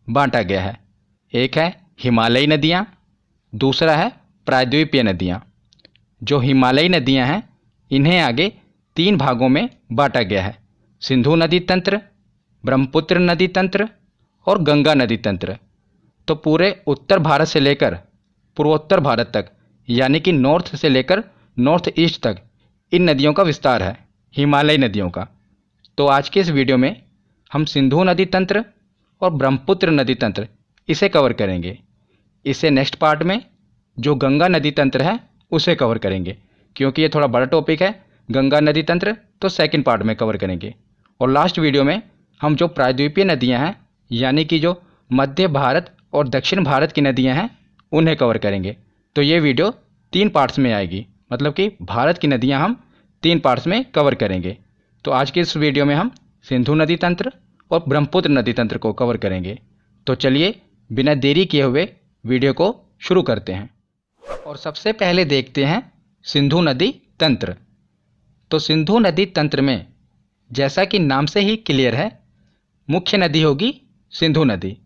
बांटा गया है। एक है हिमालयी नदियाँ, दूसरा है प्रायद्वीपीय नदियाँ। जो हिमालयी नदियाँ हैं इन्हें आगे 3 भागों में बांटा गया है, सिंधु नदी तंत्र, ब्रह्मपुत्र नदी तंत्र और गंगा नदी तंत्र। तो पूरे उत्तर भारत से लेकर पूर्वोत्तर भारत तक, यानी कि नॉर्थ से लेकर नॉर्थ ईस्ट तक इन नदियों का विस्तार है, हिमालयी नदियों का। तो आज के इस वीडियो में हम सिंधु नदी तंत्र और ब्रह्मपुत्र नदी तंत्र इसे कवर करेंगे। इसे नेक्स्ट पार्ट में जो गंगा नदी तंत्र है उसे कवर करेंगे, क्योंकि ये थोड़ा बड़ा टॉपिक है। गंगा नदी तंत्र तो सेकंड पार्ट में कवर करेंगे। और लास्ट वीडियो में हम जो प्रायद्वीपीय नदियां हैं, यानी कि जो मध्य भारत और दक्षिण भारत की नदियां हैं, उन्हें कवर करेंगे। तो ये वीडियो 3 पार्ट्स में आएगी, मतलब कि भारत की नदियां हम 3 पार्ट्स में कवर करेंगे। तो आज के इस वीडियो में हम सिंधु नदी तंत्र और ब्रह्मपुत्र नदी तंत्र को कवर करेंगे। तो चलिए बिना देरी किए हुए वीडियो को शुरू करते हैं। और सबसे पहले देखते हैं सिंधु नदी तंत्र। तो सिंधु नदी तंत्र में जैसा कि नाम से ही क्लियर है, मुख्य नदी होगी सिंधु नदी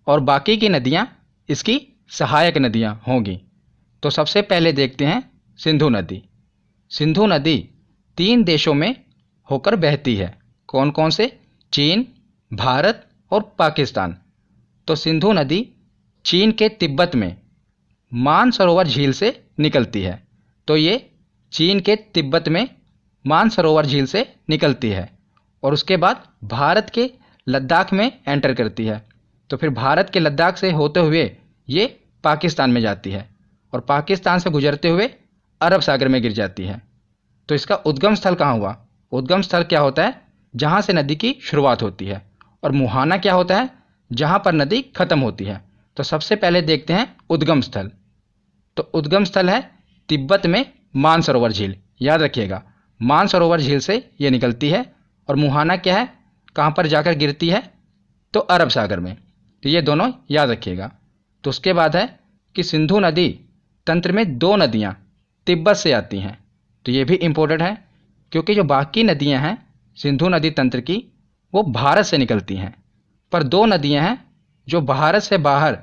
और बाकी की नदियां इसकी सहायक नदियां होंगी। तो सबसे पहले देखते हैं सिंधु नदी। सिंधु नदी 3 देशों में होकर बहती है। कौन कौन से? चीन, भारत और पाकिस्तान। तो सिंधु नदी चीन के तिब्बत में मानसरोवर झील से निकलती है। तो ये चीन के तिब्बत में मानसरोवर झील से निकलती है और उसके बाद भारत के लद्दाख में एंटर करती है। तो फिर भारत के लद्दाख से होते हुए ये पाकिस्तान में जाती है और पाकिस्तान से गुजरते हुए अरब सागर में गिर जाती है। तो इसका उद्गम स्थल कहाँ हुआ? उद्गम स्थल क्या होता है? जहाँ से नदी की शुरुआत होती है। और मुहाना क्या होता है? जहाँ पर नदी खत्म होती है। तो सबसे पहले देखते हैं उद्गम स्थल। तो उद्गम स्थल है तिब्बत में मानसरोवर झील। याद रखिएगा, मानसरोवर झील से ये निकलती है। और मुहाना क्या है? कहाँ पर जाकर गिरती है? तो अरब सागर में। तो ये दोनों याद रखिएगा। तो उसके बाद है कि सिंधु नदी तंत्र में 2 नदियाँ तिब्बत से आती हैं। तो ये भी इम्पोर्टेंट है, क्योंकि जो बाकी नदियाँ हैं सिंधु नदी तंत्र की, वो भारत से निकलती हैं। पर 2 नदियाँ हैं जो भारत से बाहर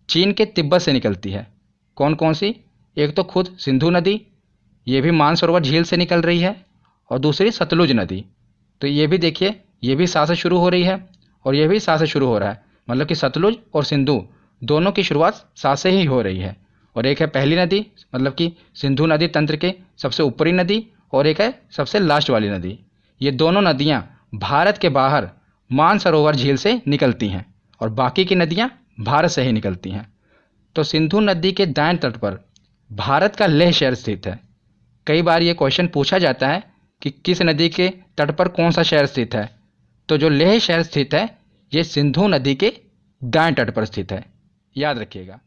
चीन के तिब्बत से निकलती है। कौन कौन सी? एक तो खुद सिंधु नदी, ये भी मानसरोवर झील से निकल रही है, और दूसरी सतलुज नदी। तो ये भी देखिए, ये भी सा से शुरू हो रही है और ये भी सा से शुरू हो रहा है। मतलब कि सतलुज और सिंधु दोनों की शुरुआत सा से ही हो रही है। और एक है पहली नदी, मतलब कि सिंधु नदी तंत्र के सबसे ऊपरी नदी, और एक है सबसे लास्ट वाली नदी। ये दोनों नदियाँ भारत के बाहर मानसरोवर झील से निकलती हैं और बाकी की नदियाँ भारत से ही निकलती हैं। तो सिंधु नदी के दाएं तट पर भारत का लेह शहर स्थित है। कई बार ये क्वेश्चन पूछा जाता है कि किस नदी के तट पर कौन सा शहर स्थित है। तो जो लेह शहर स्थित है ये सिंधु नदी के दाएं तट पर स्थित है, याद रखिएगा।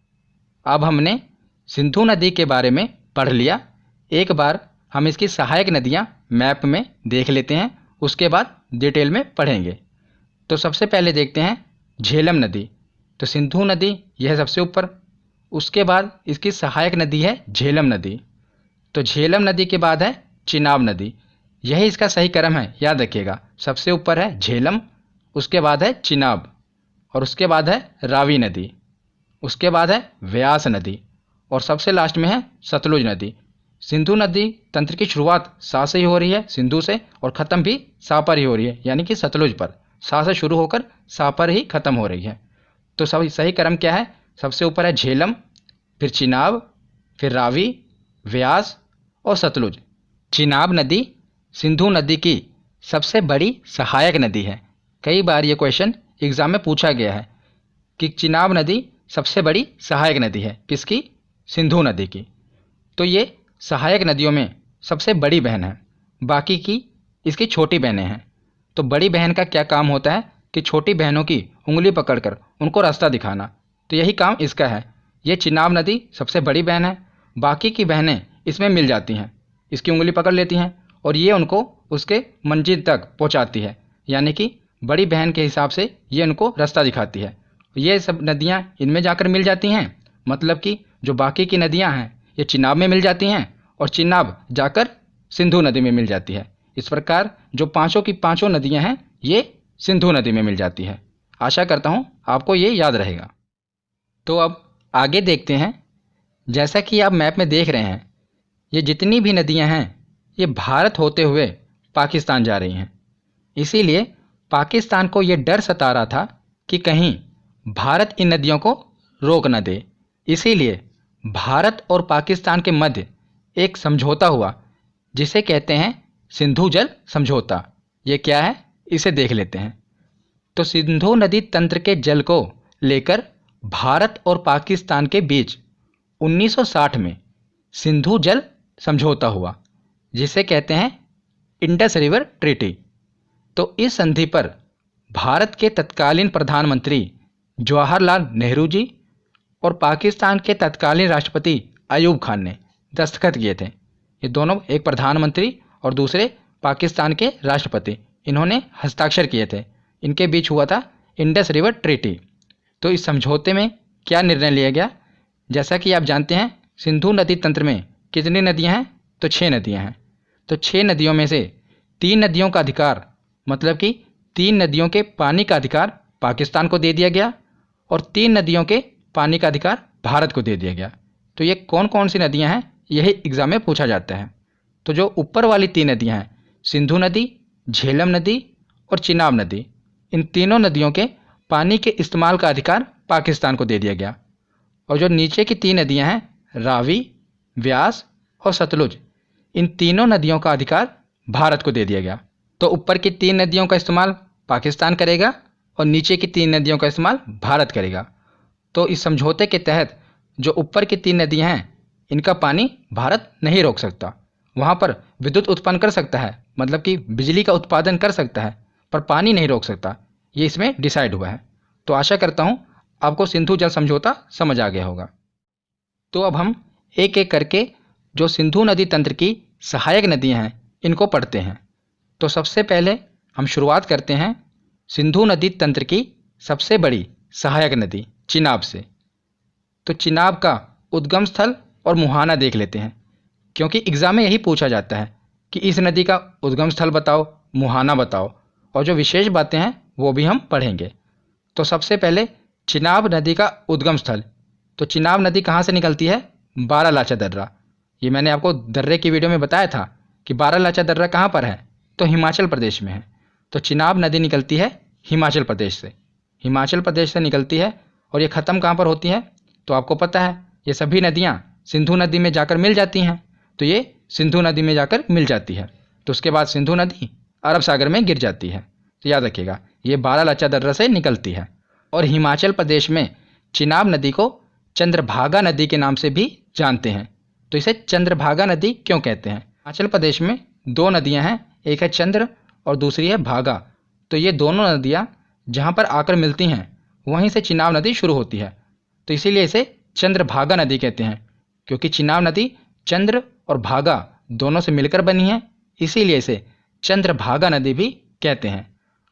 अब हमने सिंधु नदी के बारे में पढ़ लिया। एक बार हम इसकी सहायक नदियाँ मैप में देख लेते हैं, उसके बाद डिटेल में पढ़ेंगे। तो सबसे पहले देखते हैं झेलम नदी। तो सिंधु नदी यह सबसे ऊपर, उसके बाद इसकी सहायक नदी है झेलम नदी। तो झेलम नदी के बाद है चिनाब नदी। यही इसका सही क्रम है, याद रखिएगा। सबसे ऊपर है झेलम, उसके बाद है चिनाब, और उसके बाद है रावी नदी, उसके बाद है व्यास नदी, और सबसे लास्ट में है सतलुज नदी। सिंधु नदी तंत्र की शुरुआत सा से ही हो रही है, सिंधु से, और ख़त्म भी सा पर ही हो रही है, यानी कि सतलुज पर। सा से शुरू होकर सा पर ही ख़त्म हो रही है। तो सही क्रम क्या है? सबसे ऊपर है झेलम, फिर चिनाब, फिर रावी, व्यास और सतलुज। चिनाब नदी सिंधु नदी की सबसे बड़ी सहायक नदी है। कई बार ये क्वेश्चन एग्जाम में पूछा गया है कि चिनाब नदी सबसे बड़ी सहायक नदी है किसकी? सिंधु नदी की। तो ये सहायक नदियों में सबसे बड़ी बहन है, बाकी की इसकी छोटी बहनें हैं। तो बड़ी बहन का क्या काम होता है कि छोटी बहनों की उंगली पकड़कर उनको रास्ता दिखाना। तो यही काम इसका है। ये चिनाब नदी सबसे बड़ी बहन है, बाकी की बहनें इसमें मिल जाती हैं, इसकी उंगली पकड़ लेती हैं और ये उनको उसके मंजिल तक पहुंचाती है, यानी कि बड़ी बहन के हिसाब से ये उनको रास्ता दिखाती है। ये सब नदियाँ इनमें जाकर मिल जाती हैं, मतलब कि जो बाकी की नदियाँ हैं ये चिनाब में मिल जाती हैं और चिनाब जाकर सिंधु नदी में मिल जाती है। इस प्रकार जो पांचों की पांचों नदियाँ हैं ये सिंधु नदी में मिल जाती है। आशा करता हूँ आपको ये याद रहेगा। तो अब आगे देखते हैं। जैसा कि आप मैप में देख रहे हैं, ये जितनी भी नदियाँ हैं ये भारत होते हुए पाकिस्तान जा रही हैं। इसीलिए पाकिस्तान को ये डर सता रहा था कि कहीं भारत इन नदियों को रोक न दे। इसीलिए भारत और पाकिस्तान के मध्य एक समझौता हुआ जिसे कहते हैं सिंधु जल समझौता। ये क्या है, इसे देख लेते हैं। तो सिंधु नदी तंत्र के जल को लेकर भारत और पाकिस्तान के बीच 1960 में सिंधु जल समझौता हुआ जिसे कहते हैं इंडस रिवर ट्रीटी। तो इस संधि पर भारत के तत्कालीन प्रधानमंत्री जवाहरलाल नेहरू जी और पाकिस्तान के तत्कालीन राष्ट्रपति अयूब खान ने दस्तखत किए थे। ये दोनों, एक प्रधानमंत्री और दूसरे पाकिस्तान के राष्ट्रपति, इन्होंने हस्ताक्षर किए थे। इनके बीच हुआ था इंडस रिवर ट्रीटी। तो इस समझौते में क्या निर्णय लिया गया? जैसा कि आप जानते हैं सिंधु नदी तंत्र में कितनी नदियां हैं? तो 6 नदियां हैं। तो 6 नदियों में से 3 नदियों का अधिकार, मतलब कि 3 नदियों के पानी का अधिकार पाकिस्तान को दे दिया गया और 3 नदियों के पानी का अधिकार भारत को दे दिया गया। तो ये कौन कौन सी नदियां हैं, यही एग्जाम में पूछा जाता है। तो जो ऊपर वाली 3 नदियां हैं, सिंधु नदी, झेलम नदी और चिनाब नदी, इन तीनों नदियों के पानी के इस्तेमाल का अधिकार पाकिस्तान को दे दिया गया। और जो नीचे की 3 नदियां हैं, रावी, व्यास और सतलुज, इन तीनों नदियों का अधिकार भारत को दे दिया गया। तो ऊपर की 3 नदियों का इस्तेमाल पाकिस्तान करेगा और नीचे की 3 नदियों का इस्तेमाल भारत करेगा। तो इस समझौते के तहत जो ऊपर की 3 नदियां हैं, इनका पानी भारत नहीं रोक सकता। वहाँ पर विद्युत उत्पन्न कर सकता है, मतलब कि बिजली का उत्पादन कर सकता है, पर पानी नहीं रोक सकता। ये इसमें डिसाइड हुआ है। तो आशा करता हूँ आपको सिंधु जल समझौता समझ आ गया होगा। तो अब हम एक एक करके जो सिंधु नदी तंत्र की सहायक नदियाँ हैं इनको पढ़ते हैं। तो सबसे पहले हम शुरुआत करते हैं सिंधु नदी तंत्र की सबसे बड़ी सहायक नदी चिनाब से। तो चिनाब का उद्गम स्थल और मुहाना देख लेते हैं, क्योंकि एग्ज़ाम में यही पूछा जाता है कि इस नदी का उद्गम स्थल बताओ, मुहाना बताओ, और जो विशेष बातें हैं वो भी हम पढ़ेंगे। तो सबसे पहले चिनाब नदी का उद्गम स्थल। तो चिनाब नदी कहाँ से निकलती है? बारालाचा दर्रा। ये मैंने आपको दर्रे की वीडियो में बताया था कि बारालाचा दर्रा कहाँ पर है, तो हिमाचल प्रदेश में है। तो चिनाब नदी निकलती है हिमाचल प्रदेश से। हिमाचल प्रदेश से निकलती है और ये ख़त्म कहाँ पर होती है? तो आपको पता है ये सभी नदियाँ सिंधु नदी में जाकर मिल जाती हैं। तो ये सिंधु नदी में जाकर मिल जाती है। तो उसके बाद सिंधु नदी अरब सागर में गिर जाती है। तो याद रखिएगा ये बारालाचा दर्रा से निकलती है। और हिमाचल प्रदेश में चिनाब नदी को चंद्रभागा नदी के नाम से भी जानते हैं। तो इसे चंद्रभागा नदी क्यों कहते हैं? हिमाचल प्रदेश में 2 नदियां हैं, एक है चंद्र और दूसरी है भागा। तो ये दोनों नदियां जहां पर आकर मिलती हैं वहीं से चिनाब नदी शुरू होती है। तो इसीलिए इसे चंद्रभागा नदी कहते हैं, क्योंकि चिनाब नदी चंद्र और भागा दोनों से मिलकर बनी है, इसीलिए इसे चंद्रभागा नदी भी कहते हैं।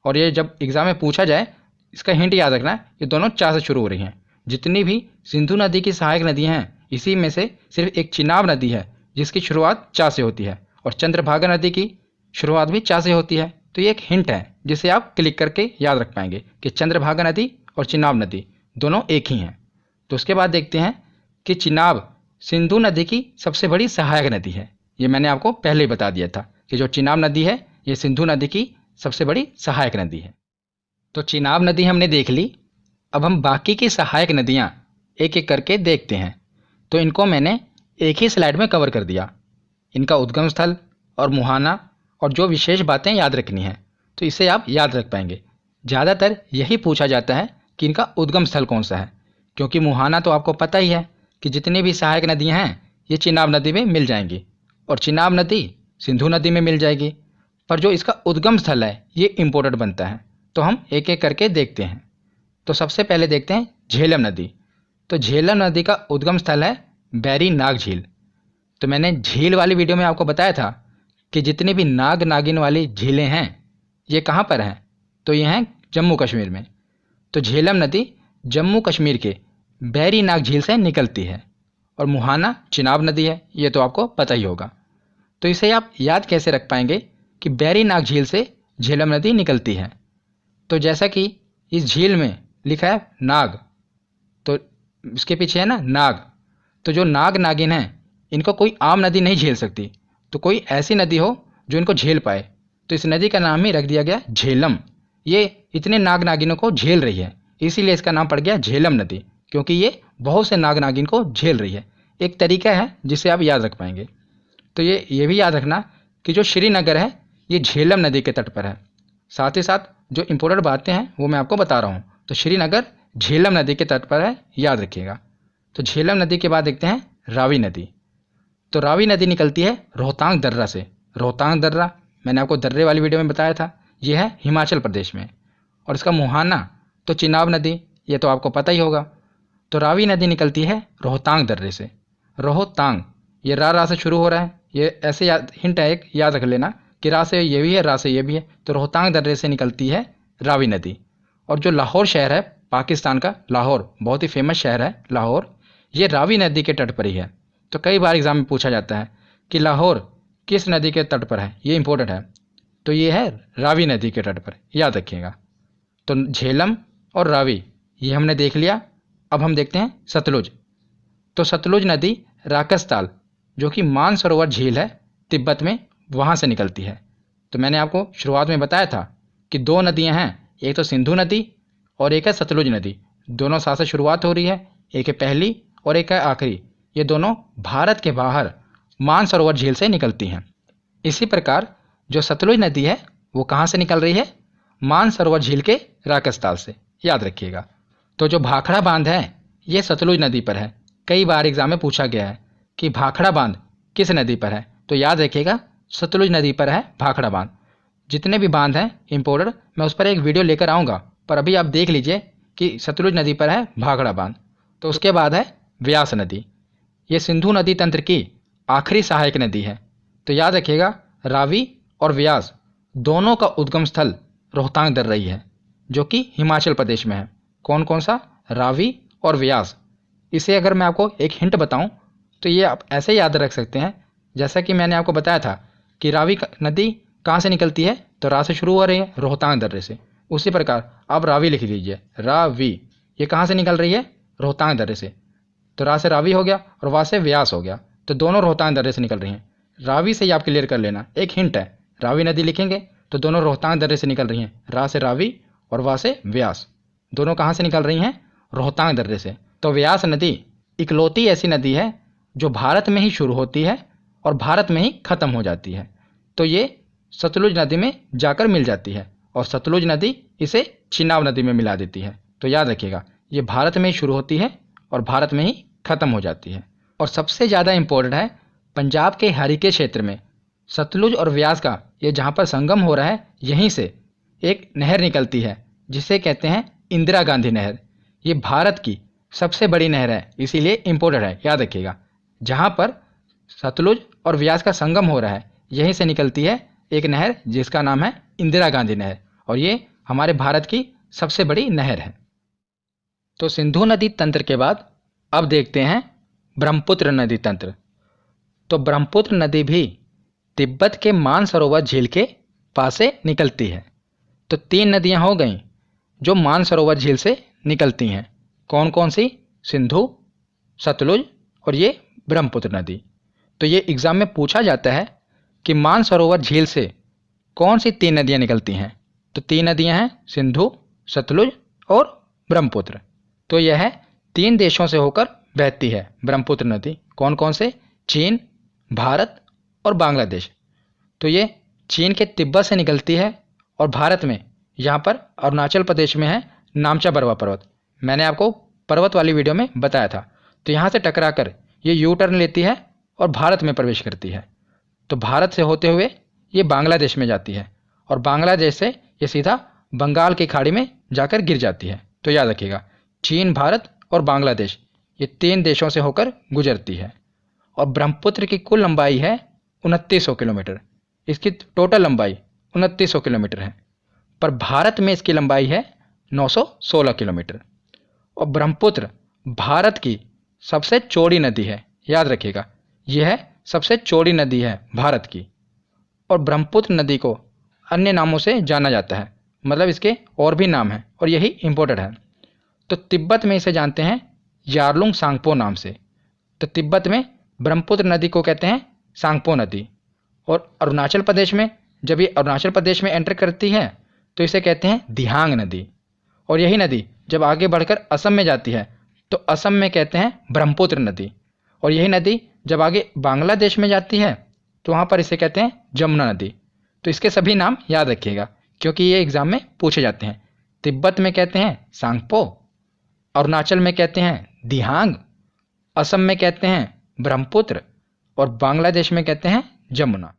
और ये जब एग्ज़ाम में पूछा जाए, इसका हिंट याद रखना, ये दोनों चा से शुरू हो रही हैं। जितनी भी सिंधु नदी की सहायक नदियां हैं, इसी में से सिर्फ एक चिनाब नदी है जिसकी शुरुआत चा से होती है, और चंद्रभागा नदी की शुरुआत भी चा से होती है। तो ये एक हिंट है जिसे आप क्लिक करके याद रख पाएंगे कि चंद्रभागा नदी और चिनाब नदी दोनों एक ही हैं। तो उसके बाद देखते हैं कि चिनाब सिंधु नदी की सबसे बड़ी सहायक नदी है। ये मैंने आपको पहले ही बता दिया था कि जो चिनाब नदी है ये सिंधु नदी की सबसे बड़ी सहायक नदी है। तो चिनाब नदी हमने देख ली। अब हम बाकी की सहायक नदियाँ एक एक करके देखते हैं। तो इनको मैंने एक ही स्लाइड में कवर कर दिया, इनका उद्गम स्थल और मुहाना और जो विशेष बातें याद रखनी है, तो इसे आप याद रख पाएंगे। ज़्यादातर यही पूछा जाता है कि इनका उद्गम स्थल कौन सा है, क्योंकि मुहाना तो आपको पता ही है कि जितनी भी सहायक नदियाँ हैं ये चिनाब नदी में मिल जाएंगी और चिनाब नदी सिंधु नदी में मिल जाएगी। पर जो इसका उद्गम स्थल है ये इम्पोर्टेंट बनता है। तो हम एक एक करके देखते हैं। तो सबसे पहले देखते हैं झेलम नदी। तो झेलम नदी का उद्गम स्थल है बैरी नाग झील। तो मैंने झील वाली वीडियो में आपको बताया था कि जितनी भी नाग नागिन वाली झीलें हैं ये कहाँ पर हैं, तो ये हैं जम्मू कश्मीर में। तो झेलम नदी जम्मू कश्मीर के बैरी नाग झील से निकलती है और मुहाना चिनाब नदी है, ये तो आपको पता ही होगा। तो इसे आप याद कैसे रख पाएंगे कि बैरी नाग झील से झेलम नदी निकलती है? तो जैसा कि इस झील में लिखा है नाग, तो इसके पीछे है ना नाग। तो जो नाग नागिन है इनको कोई आम नदी नहीं झेल सकती, तो कोई ऐसी नदी हो जो इनको झेल पाए, तो इस नदी का नाम ही रख दिया गया झेलम। ये इतने नाग नागिनों को झेल रही है, इसीलिए इसका नाम पड़ गया झेलम नदी, क्योंकि ये बहुत से नाग नागिन को झेल रही है। एक तरीका है जिसे आप याद रख पाएंगे। तो ये भी याद रखना कि जो श्रीनगर है ये झेलम नदी के तट पर है। साथ ही साथ जो इम्पोर्टेंट बातें हैं वो मैं आपको बता रहा हूँ। तो श्रीनगर झेलम नदी के तट पर है, याद रखिएगा। तो झेलम नदी के बाद देखते हैं रावी नदी। तो रावी नदी निकलती है रोहतांग दर्रा से। रोहतांग दर्रा मैंने आपको दर्रे वाली वीडियो में बताया था, ये है हिमाचल प्रदेश में। और इसका मुहाना तो चिनाब नदी, ये तो आपको पता ही होगा। तो रावी नदी निकलती है रोहतांग दर्रे से। रोहतांग ये रा से शुरू हो रहा है, ये ऐसे हिंट है एक, याद रख लेना कि रा से ये भी है, रा से ये भी है। तो रोहतांग दर्रे से निकलती है रावी नदी। और जो लाहौर शहर है पाकिस्तान का, लाहौर बहुत ही फेमस शहर है लाहौर, ये रावी नदी के तट पर ही है। तो कई बार एग्जाम में पूछा जाता है कि लाहौर किस नदी के तट पर है, ये इंपॉर्टेंट है। तो ये है रावी नदी के तट पर, याद रखिएगा। तो झेलम और रावी ये हमने देख लिया। अब हम देखते हैं सतलुज। तो सतलुज नदी राकसताल जो कि मानसरोवर झील है तिब्बत में, वहाँ से निकलती है। तो मैंने आपको शुरुआत में बताया था कि दो नदियाँ हैं, एक तो सिंधु नदी और एक है सतलुज नदी। दोनों साथ से शुरुआत हो रही है, एक है पहली और एक है आखिरी। ये दोनों भारत के बाहर मानसरोवर झील से निकलती हैं। इसी प्रकार जो सतलुज नदी है वो कहाँ से निकल रही है, मानसरोवर झील के राकसताल से, याद रखिएगा। तो जो भाखड़ा बांध है ये सतलुज नदी पर है। कई बार एग्जाम में पूछा गया है कि भाखड़ा बांध किस नदी पर है, तो याद रखिएगा सतलुज नदी पर है भाखड़ा बांध। जितने भी बांध हैं इम्पोर्टेंट, मैं उस पर एक वीडियो लेकर आऊँगा, पर अभी आप देख लीजिए कि सतलुज नदी पर है भाखड़ा बांध। तो उसके बाद है व्यास नदी। ये सिंधु नदी तंत्र की आखिरी सहायक नदी है। तो याद रखिएगा रावी और व्यास दोनों का उद्गम स्थल रोहतांग दर्रा ही है, जो कि हिमाचल प्रदेश में है। कौन कौन सा, रावी और व्यास। इसे अगर मैं आपको एक हिंट बताऊं तो ये आप ऐसे याद रख सकते हैं, जैसा कि मैंने आपको बताया था कि रावी नदी कहाँ से निकलती है, तो रा से शुरू हो रही है रोहतांग दर्रे से। उसी प्रकार आप रावी लिख लीजिए, रावी ये कहाँ से निकल रही है, रोहतांग दर्रे से। तो रा से रावी हो गया और वा से व्यास हो गया, तो दोनों रोहतांग दर्रे से निकल रही हैं। रावी से ही आप क्लियर कर लेना, एक हिंट है, रावी नदी लिखेंगे तो दोनों रोहतांग दर्रे से निकल रही हैं। रा से रावी और वा से व्यास, दोनों कहाँ से निकल रही हैं, रोहतांग दर्रे से। तो व्यास नदी इकलौती ऐसी नदी है जो भारत में ही शुरू होती है और भारत में ही खत्म हो जाती है। तो ये सतलुज नदी में जाकर मिल जाती है और सतलुज नदी इसे चिनाब नदी में मिला देती है। तो याद रखिएगा ये भारत में ही शुरू होती है और भारत में ही खत्म हो जाती है। और सबसे ज़्यादा इम्पोर्टेंट है, पंजाब के हरिके क्षेत्र में सतलुज और व्यास का ये जहाँ पर संगम हो रहा है, यहीं से एक नहर निकलती है जिसे कहते हैं इंदिरा गांधी नहर। ये भारत की सबसे बड़ी नहर है, इसीलिए इम्पोर्टेंट है, याद रखिएगा। जहाँ पर सतलुज और व्यास का संगम हो रहा है, यहीं से निकलती है एक नहर जिसका नाम है इंदिरा गांधी नहर, और ये हमारे भारत की सबसे बड़ी नहर है। तो सिंधु नदी तंत्र के बाद अब देखते हैं ब्रह्मपुत्र नदी तंत्र। तो ब्रह्मपुत्र नदी भी तिब्बत के मानसरोवर झील के पास से निकलती है। तो तीन नदियां हो गईं जो मानसरोवर झील से निकलती हैं। कौन कौन सी, सिंधु, सतलुज और ये ब्रह्मपुत्र नदी। तो ये एग्ज़ाम में पूछा जाता है कि मानसरोवर झील से कौन सी तीन नदियां निकलती हैं। तो तीन नदियां हैं सिंधु, सतलुज और ब्रह्मपुत्र। तो यह तीन देशों से होकर बहती है ब्रह्मपुत्र नदी। कौन कौन से, चीन, भारत और बांग्लादेश। तो ये चीन के तिब्बत से निकलती है और भारत में यहाँ पर अरुणाचल प्रदेश में है नामचा बरवा पर्वत। मैंने आपको पर्वत वाली वीडियो में बताया था। तो यहाँ से टकराकर ये यू टर्न लेती है और भारत में प्रवेश करती है। तो भारत से होते हुए ये बांग्लादेश में जाती है और बांग्लादेश से ये सीधा बंगाल की खाड़ी में जाकर गिर जाती है। तो याद रखिएगा चीन, भारत और बांग्लादेश ये तीन देशों से होकर गुजरती है। और ब्रह्मपुत्र की कुल लंबाई है 2900 किलोमीटर। इसकी टोटल लंबाई 2900 किलोमीटर है, पर भारत में इसकी लंबाई है 916 किलोमीटर। और ब्रह्मपुत्र भारत की सबसे चौड़ी नदी है, याद रखिएगा यह सबसे चौड़ी नदी है भारत की। और ब्रह्मपुत्र नदी को अन्य नामों से जाना जाता है। मतलब इसके और भी नाम हैं और यही इम्पोर्टेंट है। तो तिब्बत में इसे जानते हैं यारलुंग सांगपो नाम से। तो तिब्बत में ब्रह्मपुत्र नदी को कहते हैं सांगपो नदी। और अरुणाचल प्रदेश में, जब ये अरुणाचल प्रदेश में एंटर करती है तो इसे कहते हैं दिहांग नदी। और यही नदी जब आगे बढ़कर असम में जाती है तो असम में कहते हैं ब्रह्मपुत्र नदी। और यही नदी जब आगे बांग्लादेश में जाती है तो वहाँ पर इसे कहते हैं जमुना नदी। तो इसके सभी नाम याद रखिएगा क्योंकि ये एग्ज़ाम में पूछे जाते हैं। तिब्बत में कहते हैं सांगपो, अरुणाचल में कहते हैं दिहांग, असम में कहते हैं ब्रह्मपुत्र और बांग्लादेश में कहते हैं जमुना।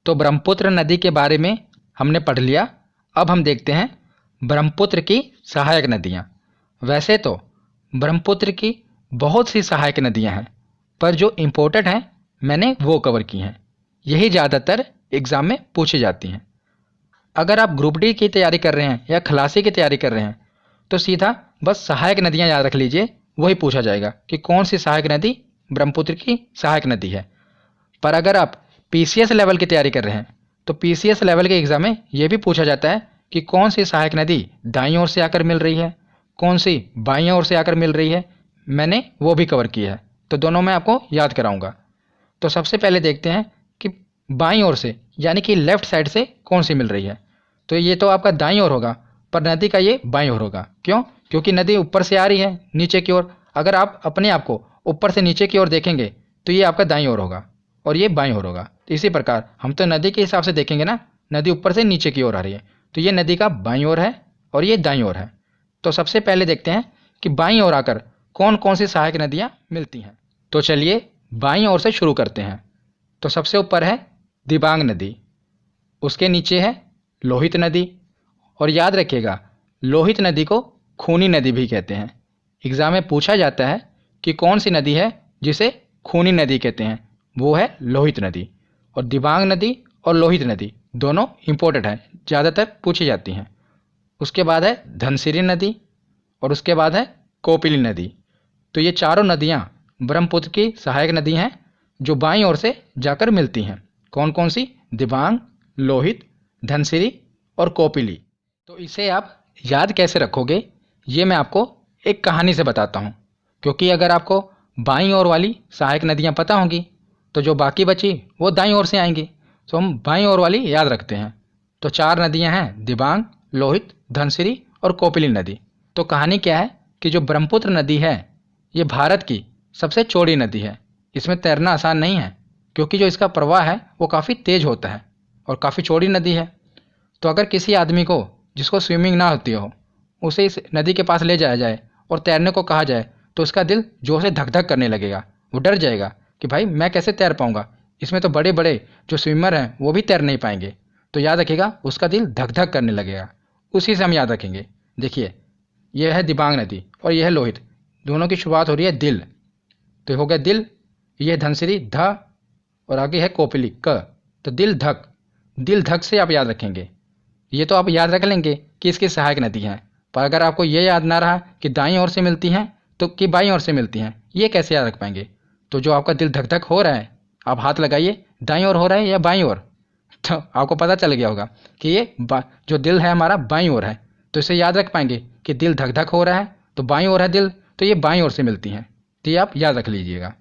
तो ब्रह्मपुत्र नदी के बारे में हमने पढ़ लिया। अब हम देखते हैं ब्रह्मपुत्र की सहायक नदियाँ। वैसे तो ब्रह्मपुत्र की बहुत सी सहायक नदियाँ हैं, पर जो इम्पोर्टेंट हैं मैंने वो कवर की हैं। यही ज़्यादातर एग्ज़ाम में पूछी जाती हैं। अगर आप ग्रुप डी की तैयारी कर रहे हैं या खलासी की तैयारी कर रहे हैं तो सीधा बस सहायक नदियाँ याद रख लीजिए, वही पूछा जाएगा कि कौन सी सहायक नदी ब्रह्मपुत्र की सहायक नदी है। पर अगर आप पीसीएस लेवल की तैयारी कर रहे हैं तो पीसीएस लेवल के एग्ज़ाम में ये भी पूछा जाता है कि कौन सी सहायक नदी दाईं ओर से आकर मिल रही है, कौन सी बाईं ओर से आकर मिल रही है। मैंने वो भी कवर किया है, तो दोनों मैं आपको याद कराऊंगा। तो सबसे पहले देखते हैं कि बाईं ओर से यानी कि लेफ़्ट साइड से कौन सी मिल रही है। तो ये तो आपका दाईं ओर होगा, पर नदी का ये बाईं ओर होगा। क्यों? क्योंकि नदी ऊपर से आ रही है नीचे की ओर। अगर आप अपने आप को ऊपर से नीचे की ओर देखेंगे तो ये आपका दाईं ओर होगा और ये बाईं ओर होगा। तो इसी प्रकार हम तो नदी के हिसाब से देखेंगे ना, नदी ऊपर से नीचे की ओर आ रही है तो ये नदी का बाईं ओर है और ये दाईं ओर है। तो सबसे पहले देखते हैं कि बाईं ओर आकर कौन कौन सी सहायक नदियाँ मिलती हैं। तो चलिए बाईं ओर से शुरू करते हैं। तो सबसे ऊपर है दिबांग नदी, उसके नीचे है लोहित नदी। और याद रखिएगा लोहित नदी को खूनी नदी भी कहते हैं। एग्ज़ाम में पूछा जाता है कि कौन सी नदी है जिसे खूनी नदी कहते हैं, वो है लोहित नदी। और दिबांग नदी और लोहित नदी दोनों इम्पोर्टेंट हैं, ज़्यादातर पूछी जाती हैं। उसके बाद है धनसिरी नदी और उसके बाद है कोपिली नदी। तो ये चारों नदियाँ ब्रह्मपुत्र की सहायक नदी हैं जो बाईं ओर से जाकर मिलती हैं। कौन कौन सी? दिबांग, लोहित, धनसिरी और कोपिली। तो इसे आप याद कैसे रखोगे ये मैं आपको एक कहानी से बताता हूँ। क्योंकि अगर आपको बाईं ओर वाली सहायक नदियाँ पता होंगी तो जो बाकी बची वो दाईं ओर से आएंगी। तो हम बाईं ओर वाली याद रखते हैं। तो चार नदियाँ हैं दिबांग, लोहित, धनसिरी और कोपिली नदी। तो कहानी क्या है कि जो ब्रह्मपुत्र नदी है ये भारत की सबसे चौड़ी नदी है। इसमें तैरना आसान नहीं है क्योंकि जो इसका प्रवाह है वो काफ़ी तेज होता है और काफ़ी चौड़ी नदी है। तो अगर किसी आदमी को जिसको स्विमिंग ना होती हो उसे इस नदी के पास ले जाया जाए और तैरने को कहा जाए तो उसका दिल जोर से धक धक करने लगेगा। वो डर जाएगा कि भाई मैं कैसे तैर पाऊँगा, इसमें तो बड़े बड़े जो स्विमर हैं वो भी तैर नहीं पाएंगे। तो याद रखिएगा उसका दिल धक धक करने लगेगा। उसी से हम याद रखेंगे। देखिए यह है दिबांग नदी और यह है लोहित, दोनों की शुरुआत हो रही है दिल। तो हो गया दिल, यह धनसिरी ध और आगे है कोपिली क। तो दिल धक, दिल धक से आप याद रखेंगे। ये तो आप याद रख लेंगे कि इसकी सहायक नदी हैं, पर अगर आपको ये याद ना रहा कि दाईं ओर से मिलती हैं तो कि बाईं ओर से मिलती हैं, ये कैसे याद रख पाएंगे। तो जो आपका दिल धक धक हो रहा है आप हाथ लगाइए, दाईं ओर हो रहा है या बाईं ओर। तो आपको पता चल गया होगा कि ये जो दिल है हमारा बाईं ओर है। तो इसे याद रख पाएंगे कि दिल धक धक हो रहा है तो बाईं ओर है दिल, तो ये बाईं ओर से मिलती हैं। तो ये आप याद रख लीजिएगा।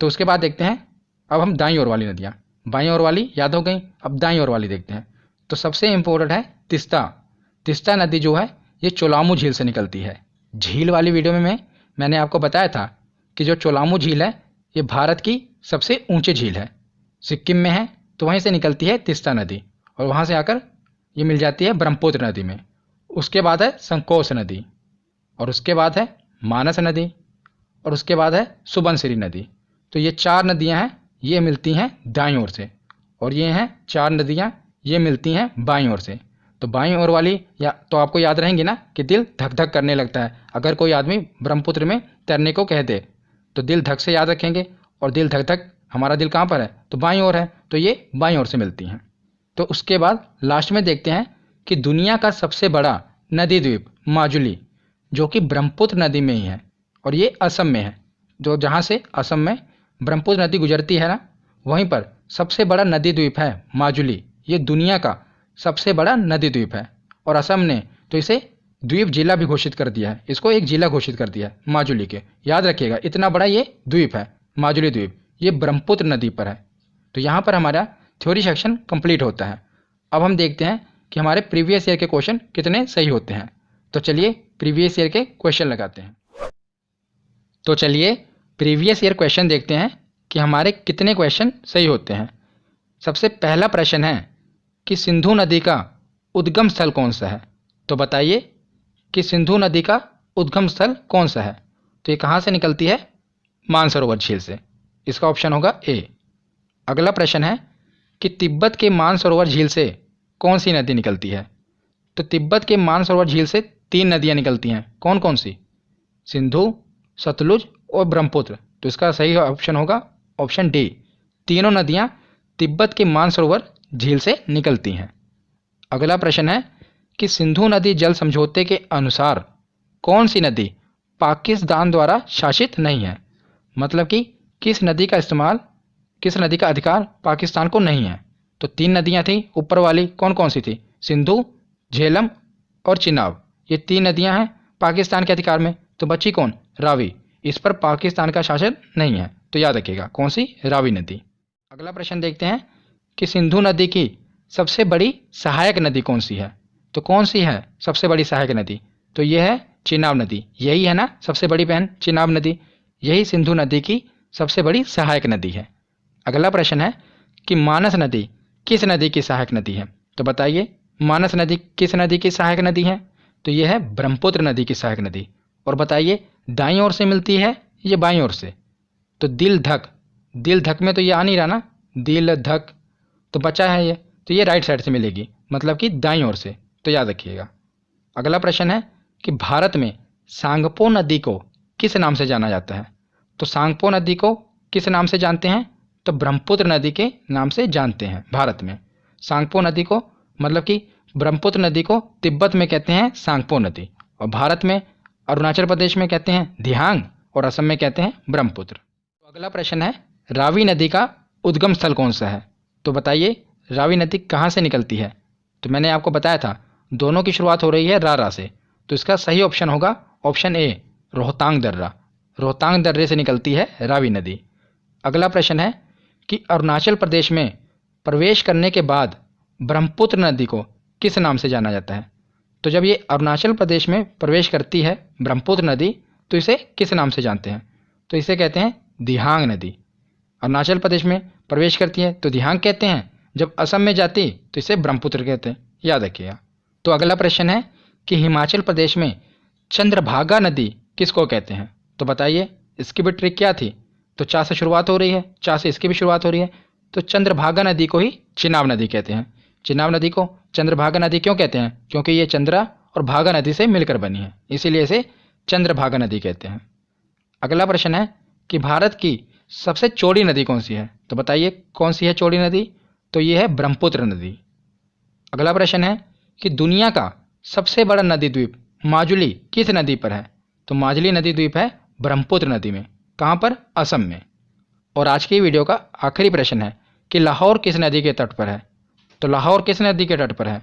तो उसके बाद देखते हैं अब हम दाईं ओर वाली नदियाँ। बाईं ओर वाली याद हो गई, अब दाईं ओर वाली देखते हैं। तो सबसे इम्पोर्टेंट है तिस्ता। तिस्ता नदी जो है ये चोलामू झील से निकलती है। झील वाली वीडियो में मैंने आपको बताया था कि जो चोलामू झील है ये भारत की सबसे ऊंची झील है, सिक्किम में है। तो वहीं से निकलती है तिस्ता नदी और वहाँ से आकर ये मिल जाती है ब्रह्मपुत्र नदी में। उसके बाद है संकोश नदी और उसके बाद है मानस नदी और उसके बाद है सुबनसिरी नदी। तो ये चार नदियाँ हैं, ये मिलती हैं दाईं ओर से और ये हैं चार नदियाँ, ये मिलती हैं बाईं ओर से। तो बाईं ओर वाली या तो आपको याद रहेंगी ना कि दिल धक धक करने लगता है। अगर कोई आदमी ब्रह्मपुत्र में तैरने को कह दे तो दिल धक से याद रखेंगे। और दिल धक धक, हमारा दिल कहाँ पर है तो बाईं ओर है, तो ये बाईं ओर से मिलती हैं। तो उसके बाद लास्ट में देखते हैं कि दुनिया का सबसे बड़ा नदी द्वीप माजुली जो कि ब्रह्मपुत्र नदी में ही है और ये असम में है। जो जहाँ से असम में ब्रह्मपुत्र नदी गुजरती है ना, वहीं पर सबसे बड़ा नदी द्वीप है माजुली। ये दुनिया का सबसे बड़ा नदी द्वीप है। और असम ने तो इसे द्वीप जिला भी घोषित कर दिया है, इसको एक जिला घोषित कर दिया है माजुली के। याद रखिएगा, इतना बड़ा ये द्वीप है माजुली द्वीप, ये ब्रह्मपुत्र नदी पर है। तो यहाँ पर हमारा थ्योरी सेक्शन कंप्लीट होता है। अब हम देखते हैं कि हमारे प्रीवियस ईयर के क्वेश्चन कितने सही होते हैं। तो चलिए प्रीवियस ईयर के क्वेश्चन लगाते हैं। तो चलिए प्रीवियस ईयर क्वेश्चन देखते हैं कि हमारे कितने क्वेश्चन सही होते हैं। सबसे पहला प्रश्न है कि सिंधु नदी का उद्गम स्थल कौन सा है। तो बताइए कि सिंधु नदी का उद्गम स्थल कौन सा है। तो ये कहाँ से निकलती है, मानसरोवर झील से। इसका ऑप्शन होगा ए। अगला प्रश्न है कि तिब्बत के मानसरोवर झील से कौन सी नदी निकलती है। तो तिब्बत के मानसरोवर झील से 3 नदियाँ निकलती हैं। कौन कौन सी, सिंधु, सतलुज और ब्रह्मपुत्र। तो इसका सही ऑप्शन होगा ऑप्शन डी, तीनों नदियाँ तिब्बत के मानसरोवर झील से निकलती हैं। अगला प्रश्न है कि सिंधु नदी जल समझौते के अनुसार कौन सी नदी पाकिस्तान द्वारा शासित नहीं है। मतलब कि किस नदी का अधिकार पाकिस्तान को नहीं है। तो 3 नदियाँ थी ऊपर वाली, कौन कौन सी थी, सिंधु, झेलम और चिनाब। ये 3 नदियाँ हैं पाकिस्तान के अधिकार में। तो बची कौन, रावी। इस पर पाकिस्तान का शासन नहीं है। तो याद रखिएगा कौन सी, रावी नदी। अगला प्रश्न देखते हैं कि सिंधु नदी की सबसे बड़ी सहायक नदी कौन सी है। तो कौन सी है सबसे बड़ी सहायक नदी। तो यह है चिनाब नदी। यही है ना सबसे बड़ी बहन, चिनाब नदी। यही सिंधु नदी की सबसे बड़ी सहायक नदी है। अगला प्रश्न है कि मानस नदी किस नदी की सहायक नदी है। तो बताइए मानस नदी किस नदी की सहायक नदी है। तो यह है ब्रह्मपुत्र नदी की सहायक नदी। और बताइए दाईं ओर से मिलती है ये बाईं ओर से। तो दिल धक में तो ये आ नहीं रहा ना, दिल धक, तो बचा है ये, तो ये राइट साइड से मिलेगी, मतलब कि दाईं ओर से। तो याद रखिएगा। अगला प्रश्न है कि भारत में सांगपो नदी को किस नाम से जाना जाता है। तो सांगपो नदी को किस नाम से जानते हैं। तो ब्रह्मपुत्र नदी के नाम से जानते हैं भारत में। सांगपो नदी को, मतलब कि ब्रह्मपुत्र नदी को तिब्बत में कहते हैं सांगपो नदी, और भारत में अरुणाचल प्रदेश में कहते हैं दिहांग, और असम में कहते हैं ब्रह्मपुत्र। तो अगला प्रश्न है रावी नदी का उद्गम स्थल कौन सा है। तो बताइए रावी नदी कहाँ से निकलती है। तो मैंने आपको बताया था दोनों की शुरुआत हो रही है रारा से। तो इसका सही ऑप्शन होगा ऑप्शन ए, रोहतांग दर्रा। रोहतांग दर्रे से निकलती है रावी नदी। अगला प्रश्न है कि अरुणाचल प्रदेश में प्रवेश करने के बाद ब्रह्मपुत्र नदी को किस नाम से जाना जाता है। तो जब ये अरुणाचल प्रदेश में प्रवेश करती है ब्रह्मपुत्र नदी, तो इसे किस नाम से जानते हैं। तो इसे कहते हैं दिहांग नदी। अरुणाचल प्रदेश में प्रवेश करती है तो दिहांग कहते हैं, जब असम में जाती तो इसे ब्रह्मपुत्र कहते हैं। याद रखिएगा। तो अगला प्रश्न है कि हिमाचल प्रदेश में चंद्रभागा नदी किसको कहते हैं। तो बताइए इसकी भी ट्रिक क्या थी। तो चा से शुरुआत हो रही है, चा से इसकी भी शुरुआत हो रही है। तो चंद्रभागा नदी को ही चिनाब नदी कहते हैं। चिनाब नदी को चंद्रभागा नदी क्यों कहते हैं, क्योंकि ये चंद्रा और भागा नदी से मिलकर बनी है, इसीलिए इसे चंद्रभागा नदी कहते हैं। अगला प्रश्न है कि भारत की सबसे चौड़ी नदी कौन सी है। तो बताइए कौन सी है चौड़ी नदी। तो ये है ब्रह्मपुत्र नदी। अगला प्रश्न है कि दुनिया का सबसे बड़ा नदी द्वीप माजुली किस नदी पर है। तो माजुली नदी द्वीप है ब्रह्मपुत्र नदी में। कहाँ पर, असम में। और आज की वीडियो का आखिरी प्रश्न है कि लाहौर किस नदी के तट पर है। तो लाहौर किस नदी के तट पर है।